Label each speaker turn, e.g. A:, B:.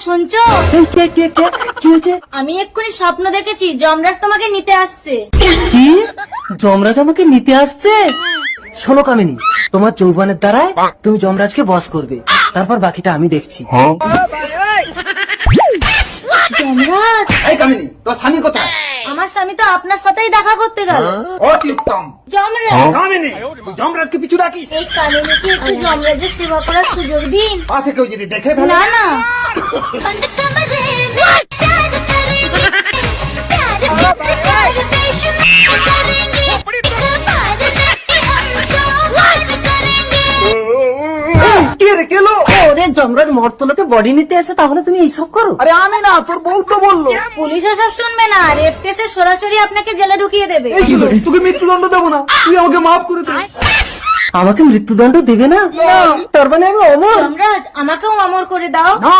A: শুনছো?
B: কি হয়েছে?
A: আমি এক্ষুনি স্বপ্ন দেখেছি যমরাজ তোমাকে নিতে আসছে।
B: কি? যমরাজ আমাকে নিতে আসছে? শোনো কামিনী, তোমার যৌবনের দ্বারায় তুমি যমরাজকে বশ করবে, তারপর বাকিটা আমি দেখছি।
A: যমরাজ?
C: এই কামিনী, তোর স্বামী কোথায়?
A: আমার স্বামী তো আপনার সাথেই দেখা করতে গেল।
C: অতি উত্তম।
A: যমরাজ,
C: কামিনী, তুই যমরাজকে পিছু ডাকিস?
A: এই কামিনীকে একটু যমরাজের সেবা করার সুযোগ দিন।
C: পাশে কেউ যদি দেখে ফেলে?
A: না না,
C: কে রে কেলো?
B: ওরে যমরাজ মর্তলোকে বডি নিতে এসে তাহলে তুমি এইসব করো?
C: আরে আমি না, তোর বউ তো বললো।
A: পুলিশ এসব শুনবে না, রেপ কেসে সরাসরি আপনাকে জেলে ঢুকিয়ে দেবে।
C: এই কি করে? তোকে মৃত্যুদণ্ড দেবো না, তুই আমাকে মাফ করে দে।
B: আমাকে মৃত্যুদণ্ড দেবে না? তার মানে আমি অমর?
A: যমরাজ, আমাকেও অমর করে দাও।
C: না।